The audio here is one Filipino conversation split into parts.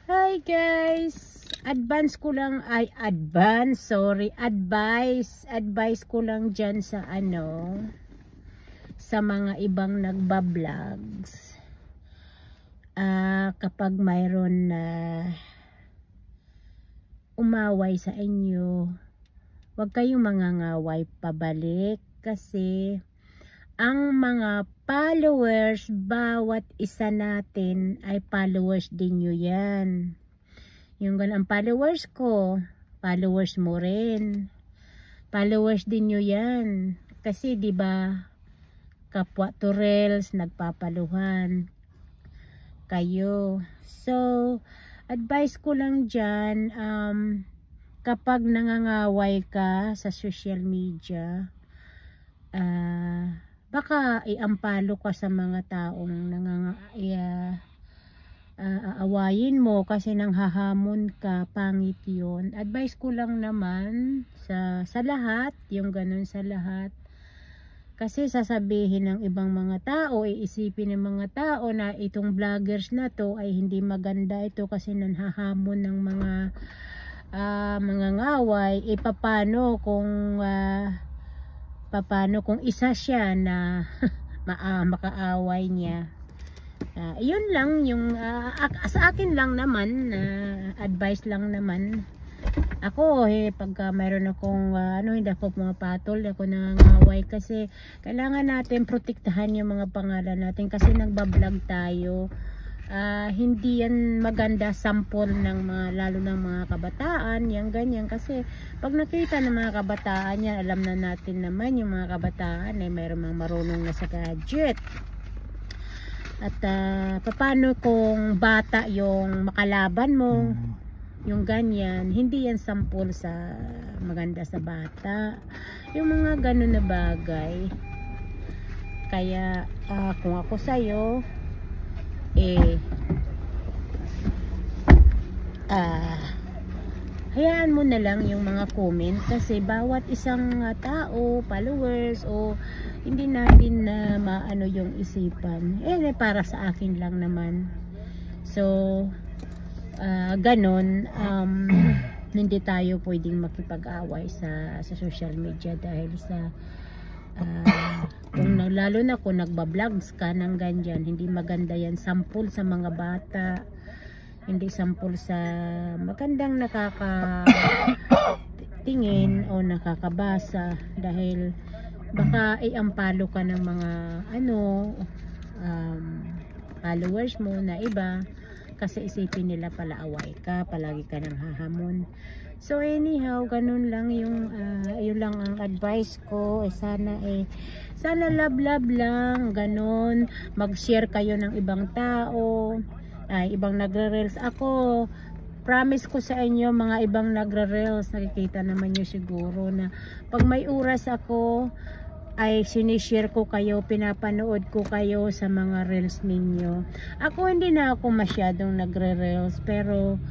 Hi guys, advice ko lang dyan sa sa mga ibang nagba-vlogs. Kapag mayroon na umaway sa inyo, huwag kayong mangangaway pabalik kasi ang mga followers, bawat isa natin ay followers din nyo yan. Yung ganang followers ko, followers mo rin. Followers din nyo yan. Kasi di ba kapwa Turels nagpapaluhan kayo. So, advice ko lang dyan, kapag nangangaway ka sa social media, baka iampalo ka sa mga taong aawayin mo kasi nang hahamon ka, pangit yun. Advice ko lang naman sa lahat, yung ganun sa lahat. Kasi sasabihin ng ibang mga tao, iisipin ng mga tao na itong vloggers na to ay hindi maganda ito kasi nanhahamon ng mga ngaway. Paano kung isa siya na makaaway niya. Yun lang yung sa akin lang naman, advice lang naman. Ako pagka mayroon akong hindi ako pumapatol, ako nangangaway kasi kailangan natin protektahan yung mga pangalan natin kasi nagba-vlog tayo. Hindi yan maganda sample ng lalo ng mga kabataan, yung ganyan, kasi pag nakita ng mga kabataan yan, alam na natin naman yung mga kabataan ay mayroong mga marunong na sa gadget. At paano kung bata yung makalaban mo, yung ganyan, hindi yan sample sa maganda sa bata, yung mga ganun na bagay. Kaya kung ako sa'yo, hayaan mo na lang yung mga comment kasi bawat isang tao, followers o hindi natin na maano yung isipan, para sa akin lang naman. So ganon, hindi tayo pwedeng makipag-away sa social media dahil sa lalo na kung nagba-vlogs ka ng ganyan, hindi maganda yan sample sa mga bata, hindi sample sa magandang nakakatingin o nakakabasa, dahil baka iampalo ka ng mga followers mo na iba kasi isipin nila pala away ka, palagi ka nang hahamon. So anyhow, ganun lang yung yun lang ang advice ko. Sana love lang, ganun. Mag-share kayo ng ibang tao, ibang nagre-reels. Ako, promise ko sa inyo, mga ibang nagre-reels, nakikita naman nyo siguro na pag may oras ako, ay sinishare ko kayo, pinapanood ko kayo sa mga reels ninyo. Ako hindi na ako masyadong nagre-reels, pero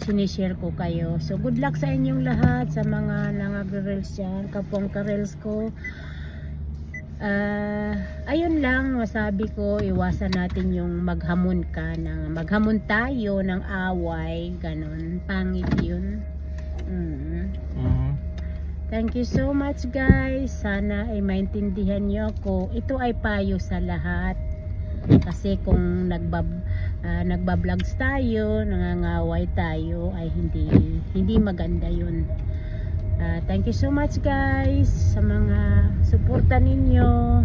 sinishare ko kayo. So good luck sa inyong lahat, sa mga nagre-reels dyan, kapwang ka-reels ko. Ayun lang masabi ko, iwasan natin yung maghamon tayo ng away, ganon, pangit yun. Thank you so much guys, sana ay maintindihan nyo ako. Ito ay payo sa lahat kasi kung nagba-vlogs tayo, nangangaway tayo, ay hindi maganda yun. Thank you so much guys sa mga suporta ninyo.